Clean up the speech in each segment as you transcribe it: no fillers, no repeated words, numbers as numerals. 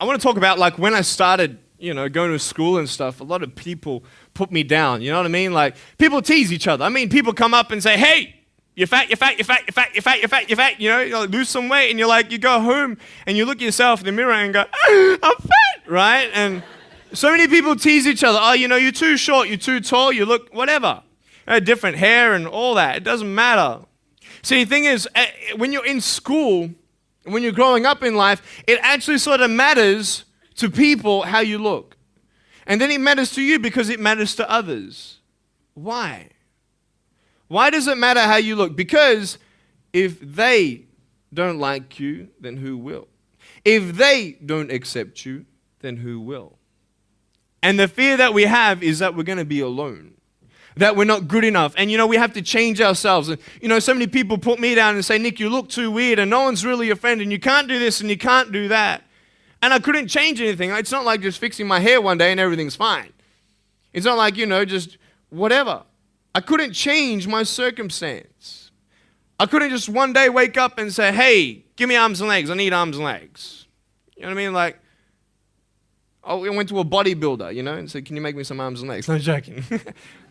I want to talk about like when I started, going to school and stuff, a lot of people put me down. You know what I mean? Like people tease each other. I mean, people come up and say, hey, you're fat, you're fat, you're fat, you're fat, you're fat, you're fat, you're fat. You like, lose some weight. And you're like, you go home and you look at yourself in the mirror and go, I'm fat, right? And so many people tease each other. Oh, you're too short, you're too tall, you look whatever. Different hair and all that. It doesn't matter. See, the thing is, when you're in school, when you're growing up in life, it actually sort of matters to people how you look. And then it matters to you because it matters to others. Why? Why does it matter how you look? Because if they don't like you, then who will? If they don't accept you, then who will? And the fear that we have is that we're going to be alone, that we're not good enough. And, we have to change ourselves. And, so many people put me down and say, Nick, you look too weird and no one's really your friend and you can't do this and you can't do that. And I couldn't change anything. It's not like just fixing my hair one day and everything's fine. It's not like, just whatever. I couldn't change my circumstance. I couldn't just one day wake up and say, hey, give me arms and legs. I need arms and legs. You know what I mean? Like, I went to a bodybuilder, and said, can you make me some arms and legs? No, joking.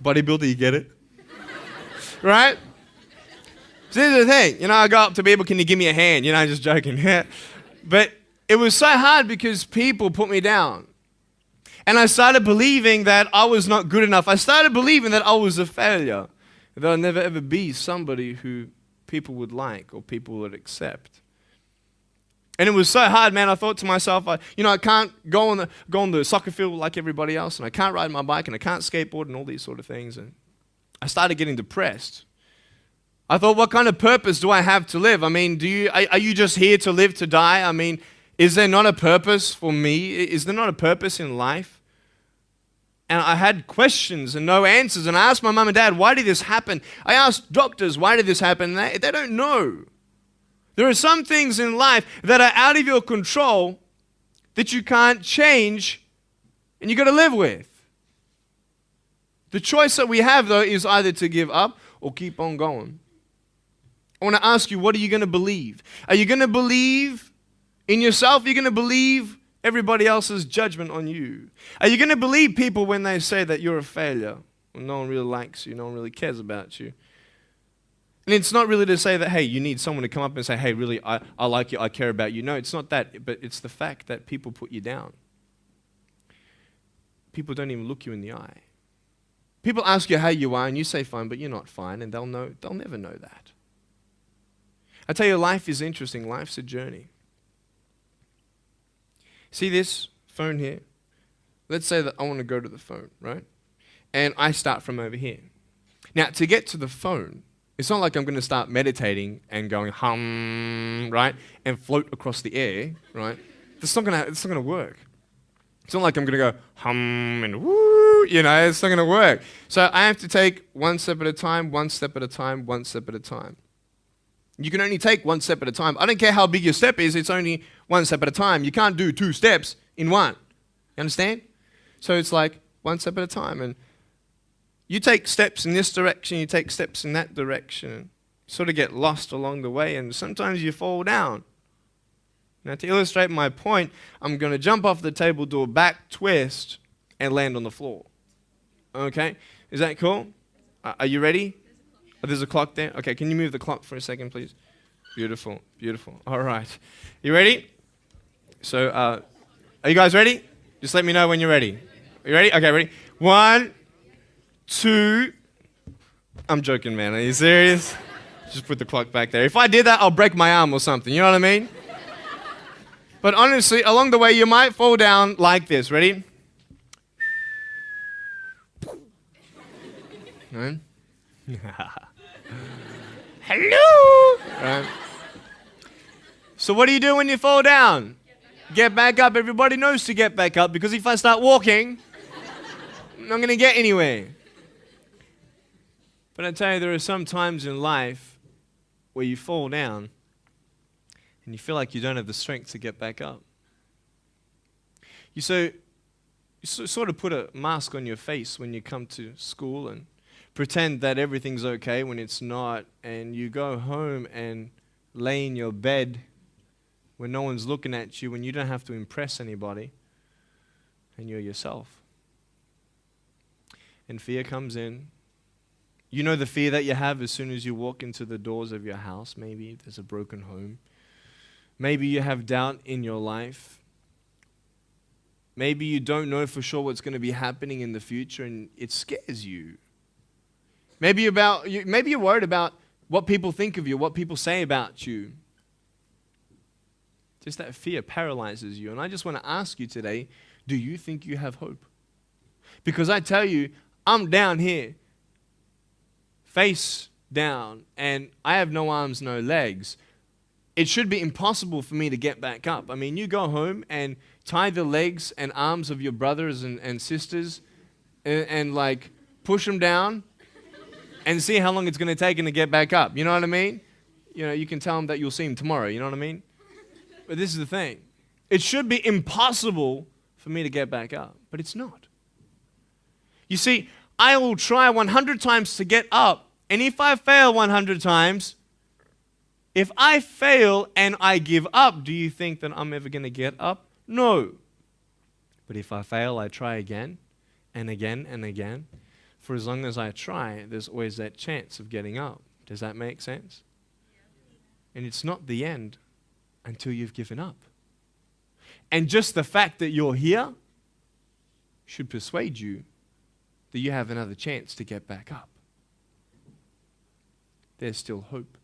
Bodybuilder, you get it? Right? So here's the thing. I go up to people, can you give me a hand? Just joking. But it was so hard because people put me down. And I started believing that I was not good enough. I started believing that I was a failure. That I'd never ever be somebody who people would like or people would accept. And it was so hard, man. I thought to myself, I can't go on the soccer field like everybody else, and I can't ride my bike, and I can't skateboard, and all these sort of things. And I started getting depressed. I thought, what kind of purpose do I have to live? I mean, are you just here to live to die? I mean, is there not a purpose for me? Is there not a purpose in life? And I had questions and no answers. And I asked my mum and dad, why did this happen? I asked doctors, why did this happen? They don't know. There are some things in life that are out of your control that you can't change and you got to live with. The choice that we have, though, is either to give up or keep on going. I want to ask you, what are you going to believe? Are you going to believe in yourself? Are you going to believe everybody else's judgment on you? Are you going to believe people when they say that you're a failure? When no one really likes you, no one really cares about you. And it's not really to say that, hey, you need someone to come up and say, hey, really, I like you, I care about you. No, it's not that, but it's the fact that people put you down. People don't even look you in the eye. People ask you how you are, and you say fine, but you're not fine, and they'll never know that. I tell you, life is interesting. Life's a journey. See this phone here? Let's say that I want to go to the phone, right? And I start from over here. Now, to get to the phone, it's not like I'm going to start meditating and going hum, right? And float across the air, right? It's not going to work. It's not like I'm going to go hum and woo, it's not going to work. So I have to take one step at a time, one step at a time, one step at a time. You can only take one step at a time. I don't care how big your step is, it's only one step at a time. You can't do two steps in one. You understand? So it's like one step at a time. And you take steps in this direction, you take steps in that direction. You sort of get lost along the way, and sometimes you fall down. Now, to illustrate my point, I'm going to jump off the table, do a back twist, and land on the floor. Okay? Is that cool? Are you ready? Oh, there's a clock there? Okay, can you move the clock for a second, please? Beautiful, beautiful. All right. You ready? So, are you guys ready? Just let me know when you're ready. Are you ready? Okay, ready? 1, 2. I'm joking, man. Are you serious? Just put the clock back there. If I did that, I'll break my arm or something. You know what I mean? But honestly, along the way, you might fall down like this. Ready? Right? Hello! Right. So what do you do when you fall down? Get back up. Everybody knows to get back up, because if I start walking, I'm not going to get anywhere. But I tell you, there are some times in life where you fall down and you feel like you don't have the strength to get back up. You sort of put a mask on your face when you come to school and pretend that everything's okay when it's not, and you go home and lay in your bed when no one's looking at you, when you don't have to impress anybody, and you're yourself. And fear comes in. You know the fear that you have as soon as you walk into the doors of your house. Maybe there's a broken home. Maybe you have doubt in your life. Maybe you don't know for sure what's going to be happening in the future and it scares you. Maybe you're worried about what people think of you, what people say about you. Just that fear paralyzes you. And I just want to ask you today, do you think you have hope? Because I tell you, I'm down here, face down, and I have no arms, no legs. It should be impossible for me to get back up. I mean, you go home and tie the legs and arms of your brothers and sisters and like push them down and see how long it's going to take them to get back up. You know what I mean? You know, you can tell them that you'll see them tomorrow. You know what I mean? But this is the thing. It should be impossible for me to get back up, but it's not. You see, I will try 100 times to get up, and if I fail 100 times, if I fail and I give up, do you think that I'm ever going to get up? No. But if I fail, I try again and again and again. For as long as I try, there's always that chance of getting up. Does that make sense? And it's not the end until you've given up. And just the fact that you're here should persuade you that you have another chance to get back up. There's still hope.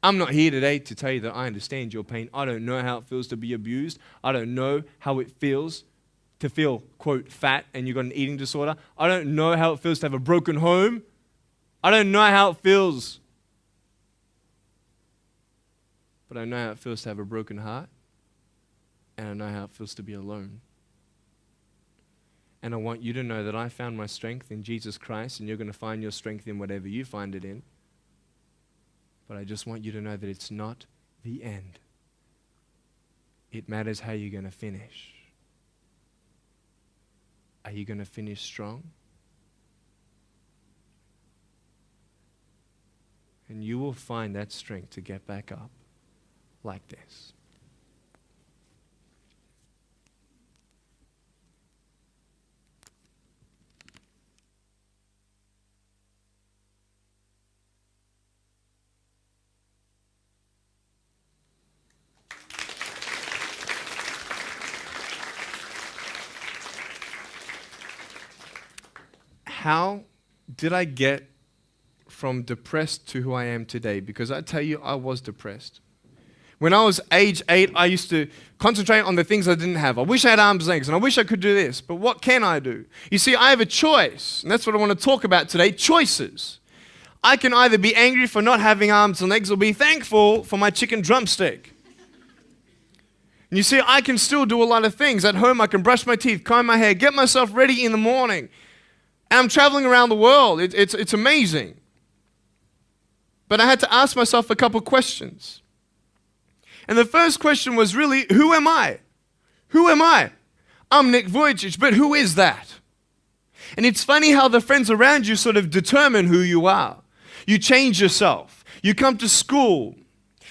I'm not here today to tell you that I understand your pain. I don't know how it feels to be abused. I don't know how it feels to feel, quote, fat and you've got an eating disorder. I don't know how it feels to have a broken home. I don't know how it feels. But I know how it feels to have a broken heart. And I know how it feels to be alone. And I want you to know that I found my strength in Jesus Christ, and you're going to find your strength in whatever you find it in. But I just want you to know that it's not the end. It matters how you're going to finish. Are you going to finish strong? And you will find that strength to get back up like this. How did I get from depressed to who I am today? Because I tell you, I was depressed. When I was age 8, I used to concentrate on the things I didn't have. I wish I had arms and legs, and I wish I could do this, but what can I do? You see, I have a choice, and that's what I want to talk about today, choices. I can either be angry for not having arms and legs or be thankful for my chicken drumstick. And you see, I can still do a lot of things. At home, I can brush my teeth, comb my hair, get myself ready in the morning. And I'm traveling around the world. It's amazing. But I had to ask myself a couple questions. And the first question was really, who am I? Who am I? I'm Nick Vujicic, but who is that? And it's funny how the friends around you sort of determine who you are. You change yourself. You come to school.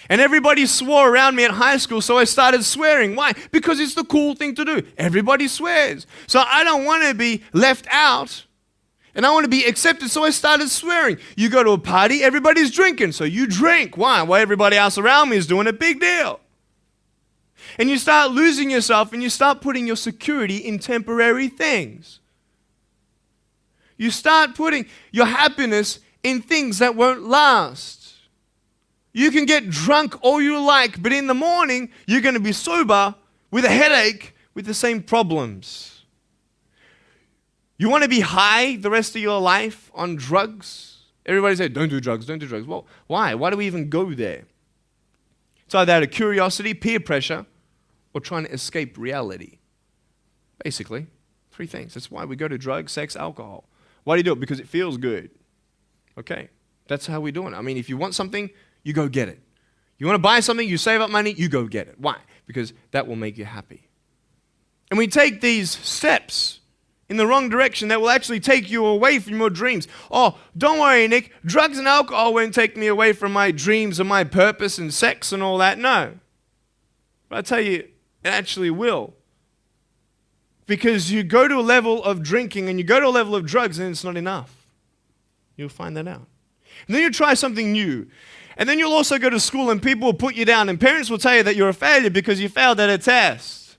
And everybody swore around me at high school, so I started swearing. Why? Because it's the cool thing to do. Everybody swears. So I don't want to be left out. And I want to be accepted, so I started swearing. You go to a party, everybody's drinking, so you drink. Why? Well, everybody else around me is doing a big deal. And you start losing yourself, and you start putting your security in temporary things. You start putting your happiness in things that won't last. You can get drunk all you like, but in the morning, you're going to be sober with a headache with the same problems. You want to be high the rest of your life on drugs? Everybody said, don't do drugs, don't do drugs. Well, why? Why do we even go there? It's either out of curiosity, peer pressure, or trying to escape reality. Basically, 3 things. That's why we go to drugs, sex, alcohol. Why do you do it? Because it feels good. Okay, that's how we're doing it. I mean, if you want something, you go get it. You want to buy something, you save up money, you go get it. Why? Because that will make you happy. And we take these steps in the wrong direction that will actually take you away from your dreams. Oh, don't worry, Nick. Drugs and alcohol won't take me away from my dreams and my purpose and sex and all that. No. But I tell you, it actually will. Because you go to a level of drinking and you go to a level of drugs and it's not enough. You'll find that out. And then you try something new. And then you'll also go to school and people will put you down and parents will tell you that you're a failure because you failed at a test.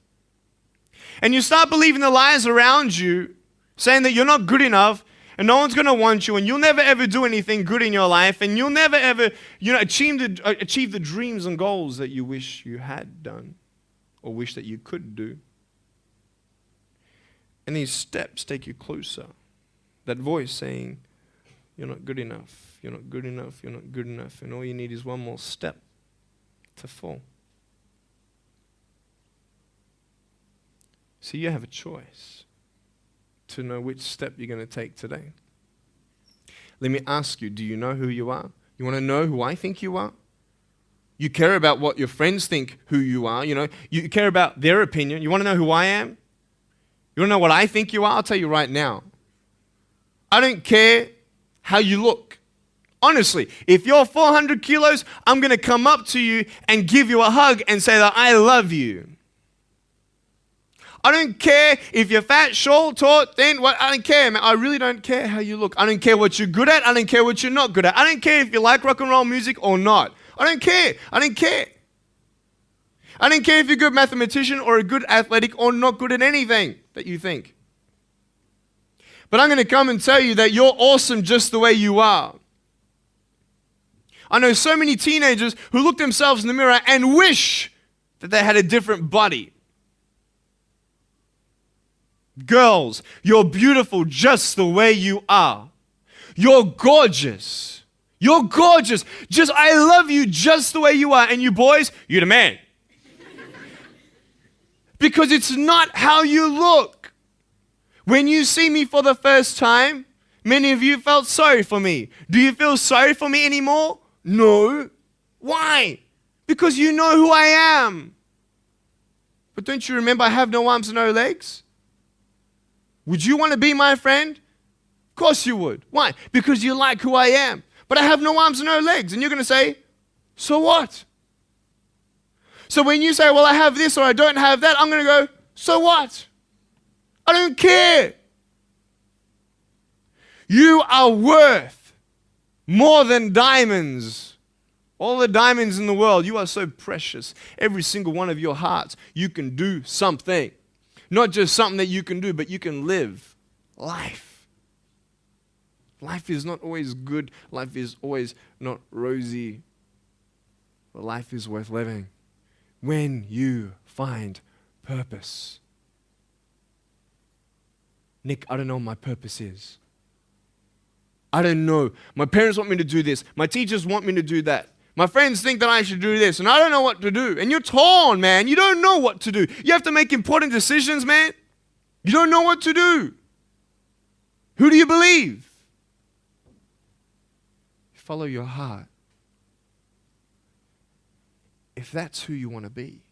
And you start believing the lies around you saying that you're not good enough and no one's going to want you and you'll never ever do anything good in your life and you'll never ever achieve the dreams and goals that you wish you had done or wish that you could do. And these steps take you closer. That voice saying, you're not good enough, you're not good enough, you're not good enough. And all you need is one more step to fall. See, you have a choice to know which step you're going to take today. Let me ask you, do you know who you are? You want to know who I think you are? You care about what your friends think who you are. You care about their opinion. You want to know who I am? You want to know what I think you are? I'll tell you right now. I don't care how you look. Honestly, if you're 400 kilos, I'm going to come up to you and give you a hug and say that I love you. I don't care if you're fat, short, tall, thin, what, I don't care, man. I really don't care how you look. I don't care what you're good at. I don't care what you're not good at. I don't care if you like rock and roll music or not. I don't care. I don't care. I don't care if you're a good mathematician or a good athletic or not good at anything that you think. But I'm going to come and tell you that you're awesome just the way you are. I know so many teenagers who look themselves in the mirror and wish that they had a different body. Girls, you're beautiful just the way you are. You're gorgeous. You're gorgeous. I love you just the way you are. And you boys, you're the man. Because it's not how you look. When you see me for the first time, many of you felt sorry for me. Do you feel sorry for me anymore? No. Why? Because you know who I am. But don't you remember I have no arms and no legs? Would you want to be my friend? Of course you would. Why? Because you like who I am. But I have no arms and no legs. And you're going to say, so what? So when you say, well, I have this or I don't have that, I'm going to go, so what? I don't care. You are worth more than diamonds. All the diamonds in the world, you are so precious. Every single one of your hearts, you can do something. Not just something that you can do, but you can live life. Life is not always good. Life is always not rosy. But life is worth living when you find purpose. Nick, I don't know what my purpose is. I don't know. My parents want me to do this. My teachers want me to do that. My friends think that I should do this, and I don't know what to do. And you're torn, man. You don't know what to do. You have to make important decisions, man. You don't know what to do. Who do you believe? Follow your heart. If that's who you want to be,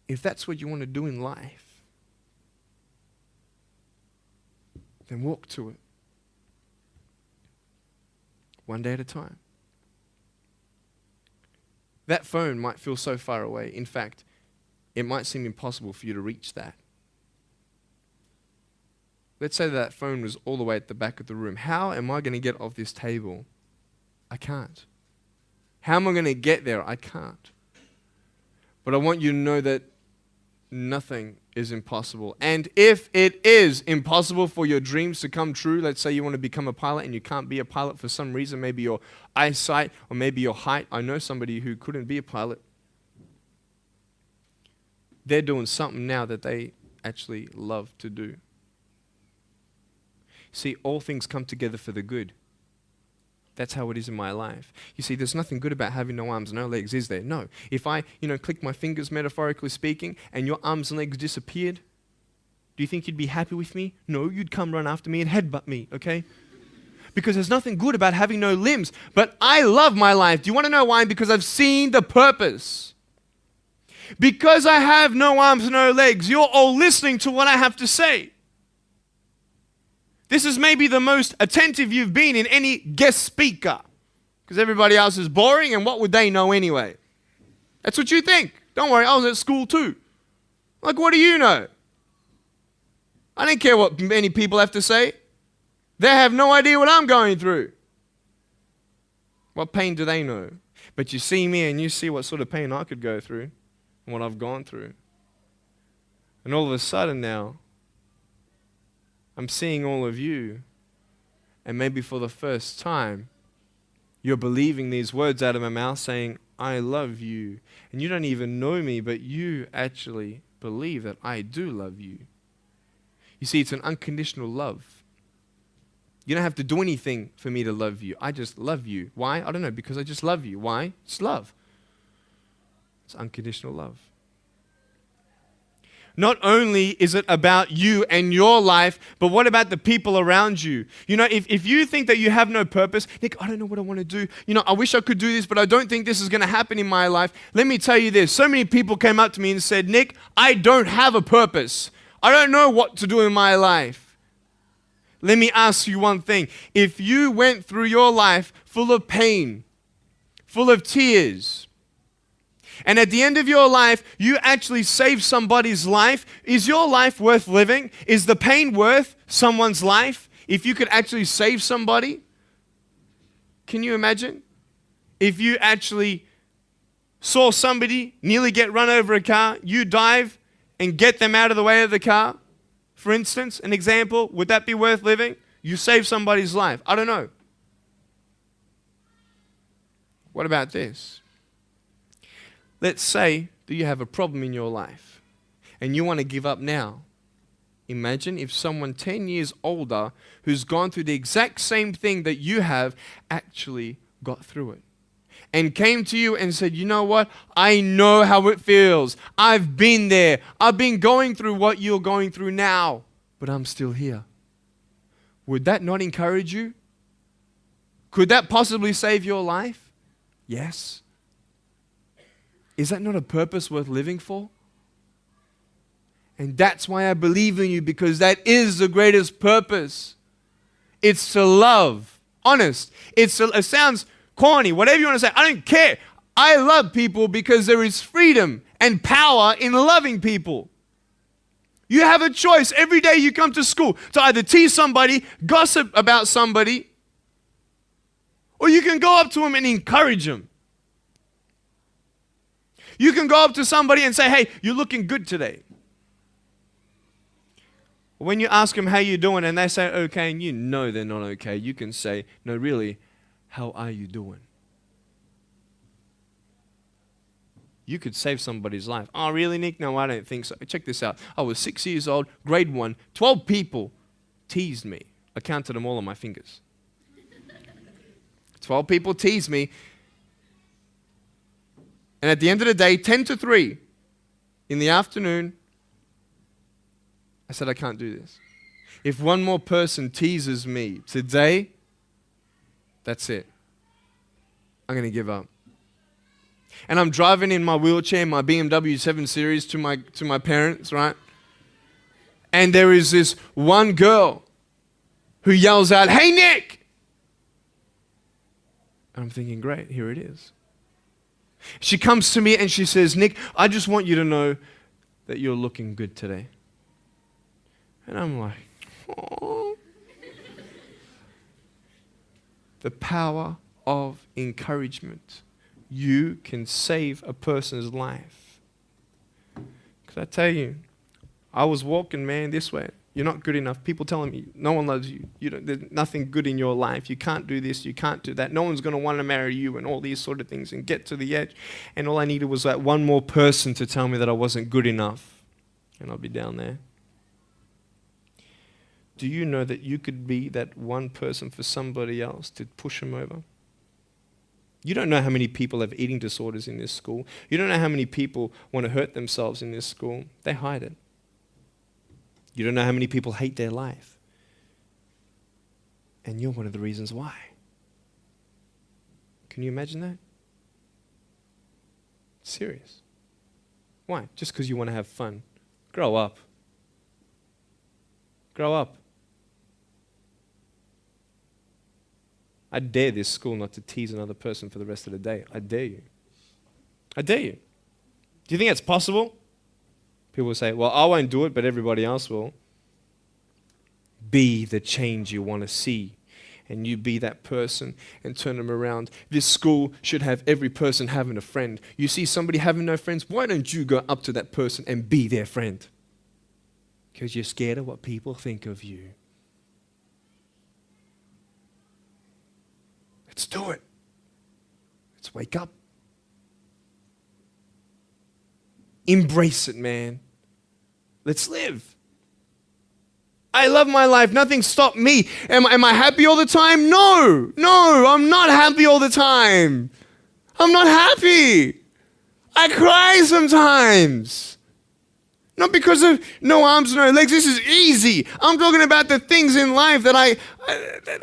if that's what you want to do in life, then walk to it. One day at a time. That phone might feel so far away. In fact, it might seem impossible for you to reach that. Let's say that phone was all the way at the back of the room. How am I going to get off this table? I can't. How am I going to get there? I can't. But I want you to know that nothing is impossible. And if it is impossible for your dreams to come true, let's say you want to become a pilot and you can't be a pilot for some reason, maybe your eyesight or maybe your height. I know somebody who couldn't be a pilot. They're doing something now that they actually love to do. See, all things come together for the good. That's how it is in my life. You see, there's nothing good about having no arms, no legs, is there? No. If I, click my fingers, metaphorically speaking, and your arms and legs disappeared, do you think you'd be happy with me? No, you'd come run after me and headbutt me, okay? Because there's nothing good about having no limbs. But I love my life. Do you want to know why? Because I've seen the purpose. Because I have no arms, no legs, you're all listening to what I have to say. This is maybe the most attentive you've been in any guest speaker. Because everybody else is boring, and what would they know anyway? That's what you think. Don't worry, I was at school too. Like, what do you know? I don't care what many people have to say. They have no idea what I'm going through. What pain do they know? But you see me and you see what sort of pain I could go through and what I've gone through. And all of a sudden now, I'm seeing all of you, and maybe for the first time, you're believing these words out of my mouth saying, I love you. And you don't even know me, but you actually believe that I do love you. You see, it's an unconditional love. You don't have to do anything for me to love you. I just love you. Why? I don't know, because I just love you. Why? It's love. It's unconditional love. Not only is it about you and your life, but what about the people around you? You know, if you think that you have no purpose, Nick, I don't know what I want to do. You know, I wish I could do this, but I don't think this is going to happen in my life. Let me tell you this. So many people came up to me and said, Nick, I don't have a purpose. I don't know what to do in my life. Let me ask you one thing. If you went through your life full of pain, full of tears, and at the end of your life, you actually saved somebody's life, is your life worth living? Is the pain worth someone's life? If you could actually save somebody? Can you imagine? If you actually saw somebody nearly get run over a car, you dive and get them out of the way of the car, for instance, an example, would that be worth living? You save somebody's life. I don't know. What about this? Let's say that you have a problem in your life and you want to give up now. Imagine if someone 10 years older who's gone through the exact same thing that you have actually got through it and came to you and said, you know what? I know how it feels. I've been there. I've been going through what you're going through now, but I'm still here. Would that not encourage you? Could that possibly save your life? Yes. Is that not a purpose worth living for? And that's why I believe in you, because that is the greatest purpose. It's to love. Honest. It sounds corny, whatever you want to say. I don't care. I love people because there is freedom and power in loving people. You have a choice every day you come to school to either tease somebody, gossip about somebody, or you can go up to them and encourage them. You can go up to somebody and say, hey, you're looking good today. When you ask them how you're doing and they say okay and you know they're not okay, you can say, no, really, how are you doing? You could save somebody's life. Oh, really, Nick? No, I don't think so. Check this out. I was 6 years old, grade 1, 12 people teased me. I counted them all on my fingers. 12 people teased me. And at the end of the day, 10 to 3 in the afternoon, I said, I can't do this. If one more person teases me today, that's it. I'm going to give up. And I'm driving in my wheelchair, my BMW 7 Series to my parents, right? And there is this one girl who yells out, hey, Nick! And I'm thinking, great, here it is. She comes to me and she says, Nick, I just want you to know that you're looking good today. And I'm like, oh. The power of encouragement. You can save a person's life. Because I tell you, I was walking, man, this way. You're not good enough. People telling me, no one loves you. There's nothing good in your life. You can't do this. You can't do that. No one's going to want to marry you and all these sort of things and get to the edge. And all I needed was that one more person to tell me that I wasn't good enough. And I'll be down there. Do you know that you could be that one person for somebody else to push them over? You don't know how many people have eating disorders in this school. You don't know how many people want to hurt themselves in this school. They hide it. You don't know how many people hate their life. And you're one of the reasons why. Can you imagine that? Serious. Why? Just because you want to have fun. Grow up. Grow up. I dare this school not to tease another person for the rest of the day. I dare you. I dare you. Do you think it's possible? People will say, well, I won't do it, but everybody else will. Be the change you want to see. And you be that person and turn them around. This school should have every person having a friend. You see somebody having no friends, why don't you go up to that person and be their friend? Because you're scared of what people think of you. Let's do it. Let's wake up. Embrace it, man. Let's live. I love my life. Nothing stopped me. Am I happy all the time? No, I'm not happy all the time. I'm not happy. I cry sometimes. Not because of no arms, no legs. This is easy. I'm talking about the things in life that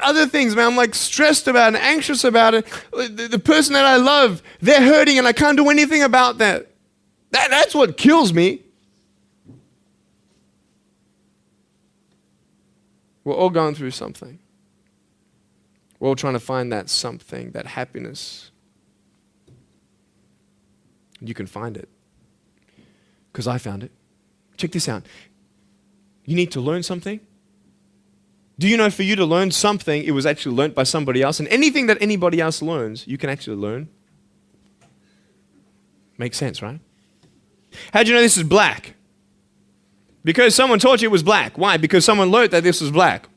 other things, man. I'm like stressed about and anxious about it. The person that I love, they're hurting and I can't do anything about that. That's what kills me. We're all going through something. We're all trying to find that something, that happiness. You can find it. Because I found it. Check this out. You need to learn something. Do you know for you to learn something, it was actually learnt by somebody else? And anything that anybody else learns, you can actually learn. Makes sense, right? How'd you know this is black? Because someone taught you it was black. Why? Because someone learned that this was black.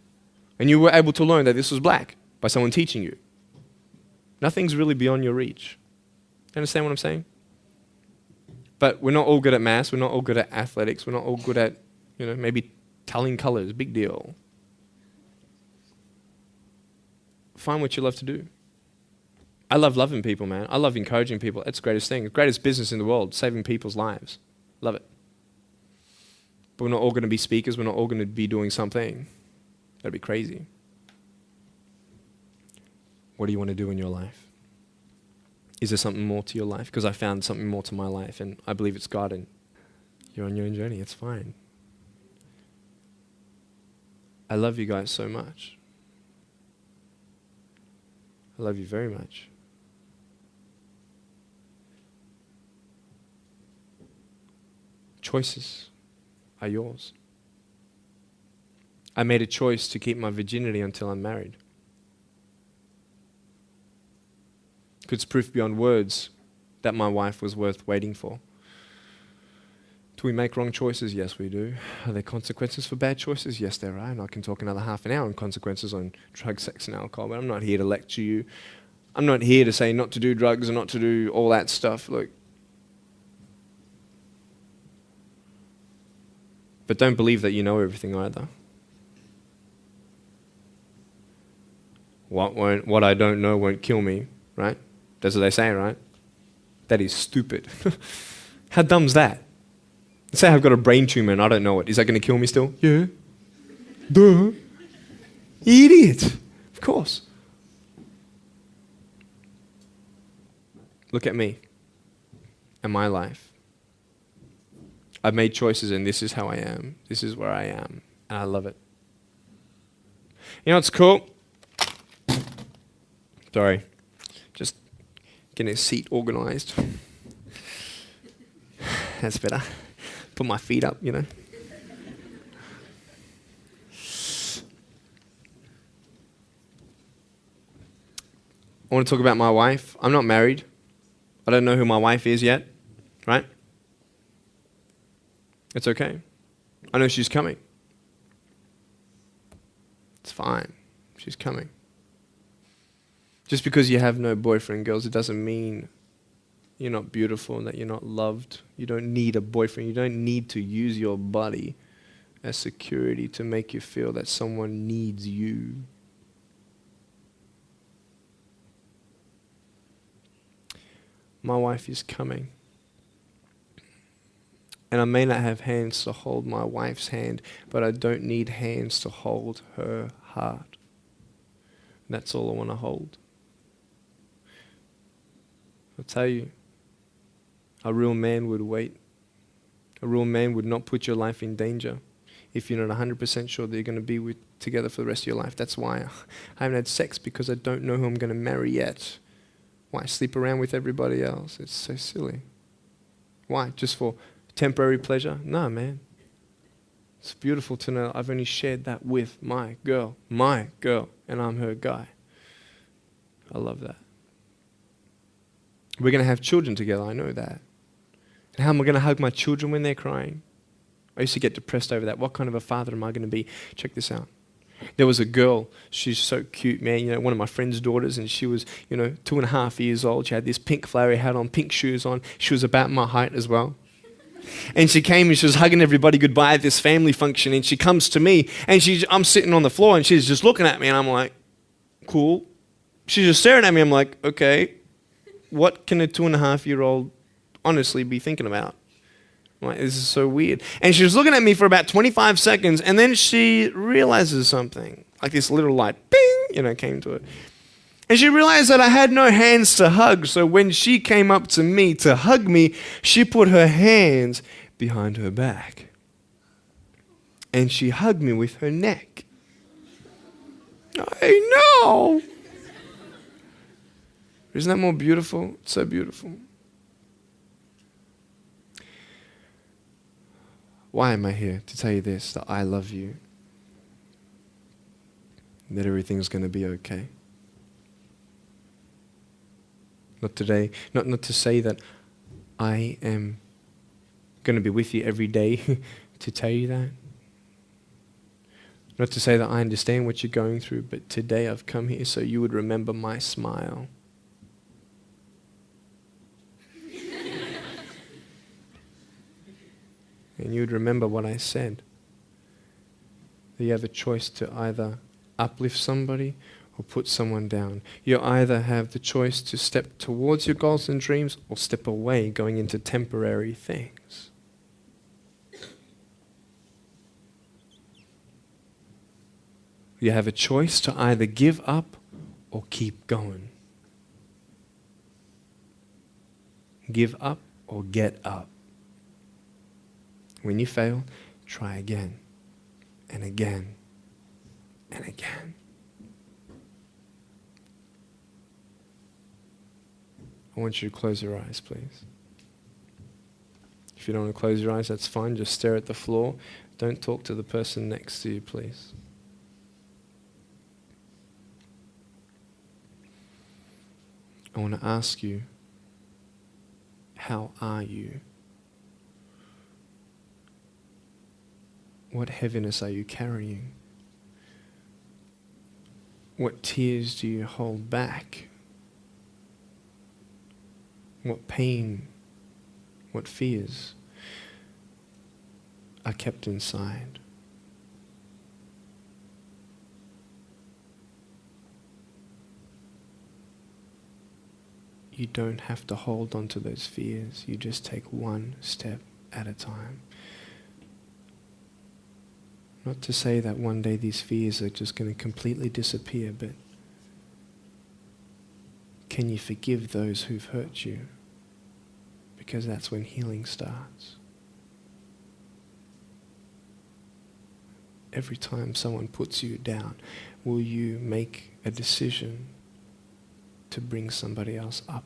And you were able to learn that this was black by someone teaching you. Nothing's really beyond your reach. You understand what I'm saying? But we're not all good at maths. We're not all good at athletics. We're not all good at, maybe telling colors. Big deal. Find what you love to do. I love loving people, man. I love encouraging people. That's the greatest thing. The greatest business in the world, saving people's lives. Love it. But we're not all going to be speakers. We're not all going to be doing something. That'd be crazy. What do you want to do in your life? Is there something more to your life? Because I found something more to my life, and I believe it's God, and you're on your own journey. It's fine. I love you guys so much. I love you very much. Choices are yours. I made a choice to keep my virginity until I'm married. It's proof beyond words that my wife was worth waiting for. Do we make wrong choices? Yes, we do. Are there consequences for bad choices? Yes, there are. And I can talk another half an hour on consequences on drugs, sex, and alcohol, but I'm not here to lecture you. I'm not here to say not to do drugs and not to do all that stuff. Look. But don't believe that you know everything either. What I don't know won't kill me, right? That's what they say, right? That is stupid. How dumb's that? Let's say I've got a brain tumor and I don't know it. Is that going to kill me still? Yeah. Duh. Idiot. Of course. Look at me and my life. I've made choices and this is how I am. This is where I am. And I love it. You know what's cool? Sorry. Just getting a seat organized. That's better. Put my feet up, I want to talk about my wife. I'm not married. I don't know who my wife is yet, right? It's okay. I know she's coming. It's fine. She's coming. Just because you have no boyfriend, girls, it doesn't mean you're not beautiful and that you're not loved. You don't need a boyfriend. You don't need to use your body as security to make you feel that someone needs you. My wife is coming. And I may not have hands to hold my wife's hand, but I don't need hands to hold her heart. That's all I want to hold. I'll tell you, a real man would wait. A real man would not put your life in danger if you're not 100% sure that you're going to be together for the rest of your life. That's why I haven't had sex, because I don't know who I'm going to marry yet. Why sleep around with everybody else? It's so silly. Why? Just for temporary pleasure? No, man. It's beautiful to know I've only shared that with my girl, and I'm her guy. I love that. We're going to have children together, I know that. And how am I going to hug my children when they're crying? I used to get depressed over that. What kind of a father am I going to be? Check this out. There was a girl, she's so cute, man, one of my friend's daughters, and she was, 2.5 years old. She had this pink flowery hat on, pink shoes on. She was about my height as well. And she came and she was hugging everybody goodbye at this family function, and she comes to me, and I'm sitting on the floor, and she's just looking at me, and I'm like, cool. She's just staring at me. I'm like, okay, what can a 2.5-year-old honestly be thinking about? I'm like, this is so weird. And she was looking at me for about 25 seconds, and then she realizes something. Like this little light, bing, came to it. And she realized that I had no hands to hug, so when she came up to me to hug me, she put her hands behind her back. And she hugged me with her neck. I know. Isn't that more beautiful? It's so beautiful. Why am I here? To tell you this, that I love you. That everything's going to be okay. Not today, not to say that I am going to be with you every day to tell you that. Not to say that I understand what you're going through, but today I've come here so you would remember my smile. And you would remember what I said. That you have a choice to either uplift somebody or put someone down. You either have the choice to step towards your goals and dreams or step away, going into temporary things. You have a choice to either give up or keep going. Give up or get up. When you fail, try again and again and again. I want you to close your eyes, please. If you don't want to close your eyes, that's fine. Just stare at the floor. Don't talk to the person next to you, please. I want to ask you, how are you? What heaviness are you carrying? What tears do you hold back? What pain, what fears are kept inside? You don't have to hold on to those fears. You just take one step at a time. Not to say that one day these fears are just going to completely disappear, but can you forgive those who've hurt you? Because that's when healing starts. Every time someone puts you down, will you make a decision to bring somebody else up?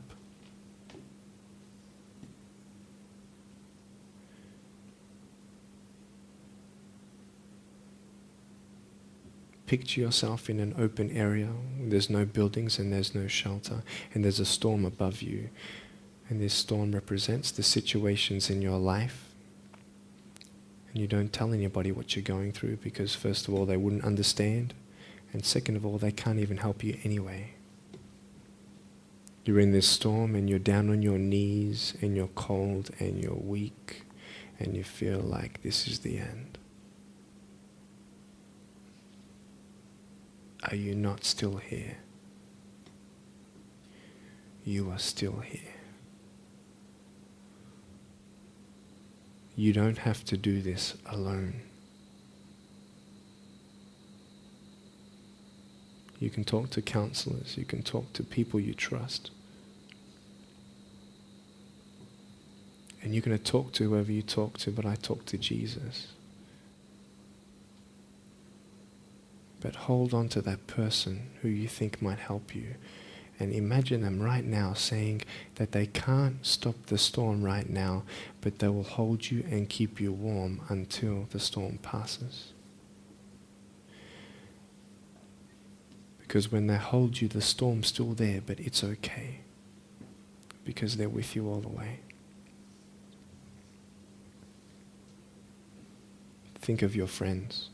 Picture yourself in an open area. There's no buildings and there's no shelter, and there's a storm above you. And this storm represents the situations in your life. And you don't tell anybody what you're going through because first of all, they wouldn't understand. And second of all, they can't even help you anyway. You're in this storm and you're down on your knees and you're cold and you're weak and you feel like this is the end. Are you not still here? You are still here. You don't have to do this alone. You can talk to counselors. You can talk to people you trust. And you're going to talk to whoever you talk to, but I talk to Jesus. But hold on to that person who you think might help you And imagine them right now saying that they can't stop the storm right now, but they will hold you and keep you warm until the storm passes. Because when they hold you, the storm's still there, but it's okay. Because they're with you all the way. Think of your friends.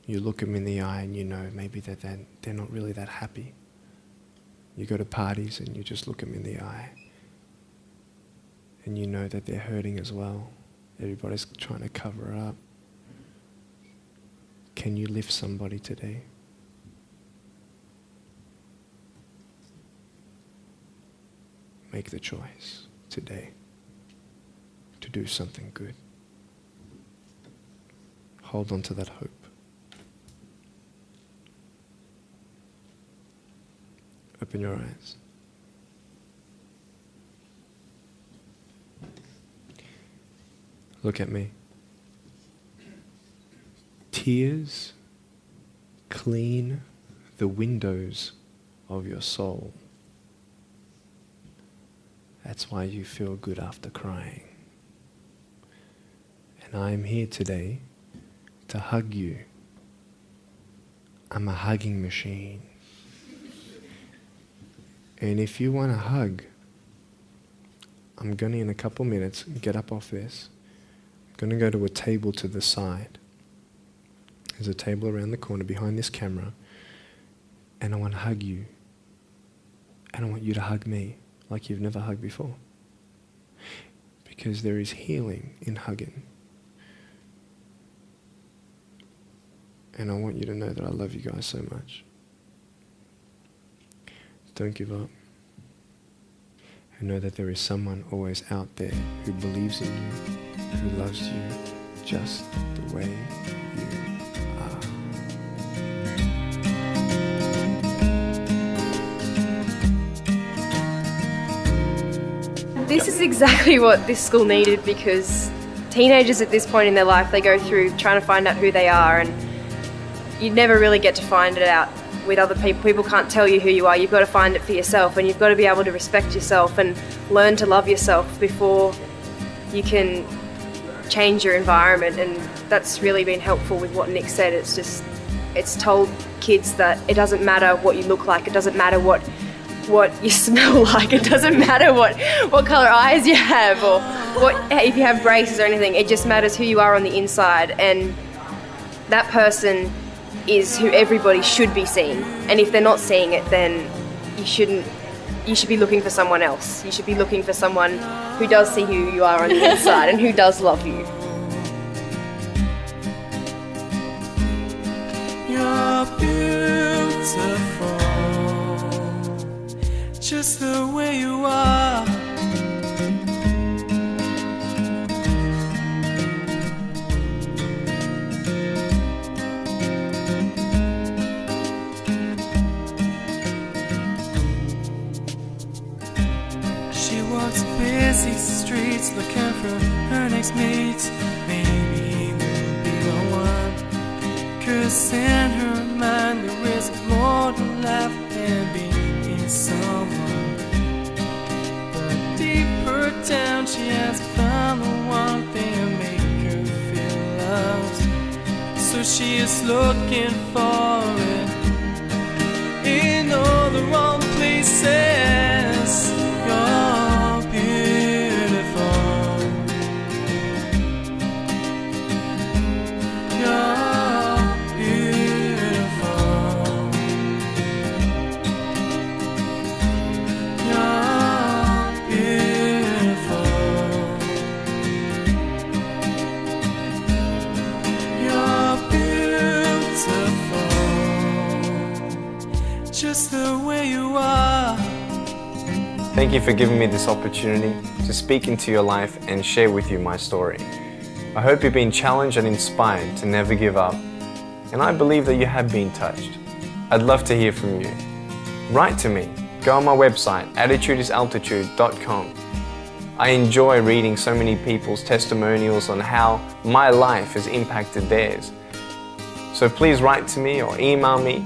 You look them in the eye and you know maybe that they're not really that happy. You go to parties and you just look them in the eye. And you know that they're hurting as well. Everybody's trying to cover it up. Can you lift somebody today? Make the choice today to do something good. Hold on to that hope. Open your eyes. Look at me. Tears clean the windows of your soul. That's why you feel good after crying. And I'm here today to hug you. I'm a hugging machine. And if you want a hug, I'm going to, in a couple minutes, get up off this. I'm going to go to a table to the side. There's a table around the corner behind this camera. And I want to hug you. And I want you to hug me like you've never hugged before. Because there is healing in hugging. And I want you to know that I love you guys so much. Don't give up. And know that there is someone always out there who believes in you, who loves you just the way you are. This is exactly what this school needed, because teenagers at this point in their life, they go through trying to find out who they are, and you never really get to find it out with other people. People can't tell you who you are. You've got to find it for yourself, and you've got to be able to respect yourself and learn to love yourself before you can change your environment. And that's really been helpful with what Nick said. It's told kids that it doesn't matter what you look like, it doesn't matter what you smell like, it doesn't matter what colour eyes you have or if you have braces or anything. It just matters who you are on the inside, and that person is who everybody should be seeing. And if they're not seeing it, then you should be looking for someone else. You should be looking for someone who does see who you are on the inside and who does love you. You're beautiful, just the way you are. Busy streets looking for her next mate. Maybe we'll be the one, 'cause in her mind there is more to life than being someone. But deeper down she has found the one thing to make her feel loved. So she is looking for it in all the wrong places. You're beautiful. You're beautiful. You're beautiful. You're beautiful, just the way you are. Thank you for giving me this opportunity to speak into your life and share with you my story. I hope you've been challenged and inspired to never give up, and I believe that you have been touched. I'd love to hear from you. Write to me. Go on my website, attitudesaltitude.com. I enjoy reading so many people's testimonials on how my life has impacted theirs. So please write to me or email me,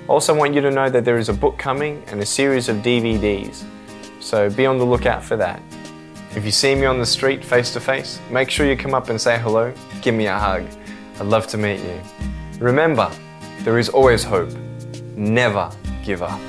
Also want you to know that there is a book coming and a series of DVDs, so be on the lookout for that. If you see me on the street face to face, make sure you come up and say hello, give me a hug. I'd love to meet you. Remember, there is always hope. Never give up.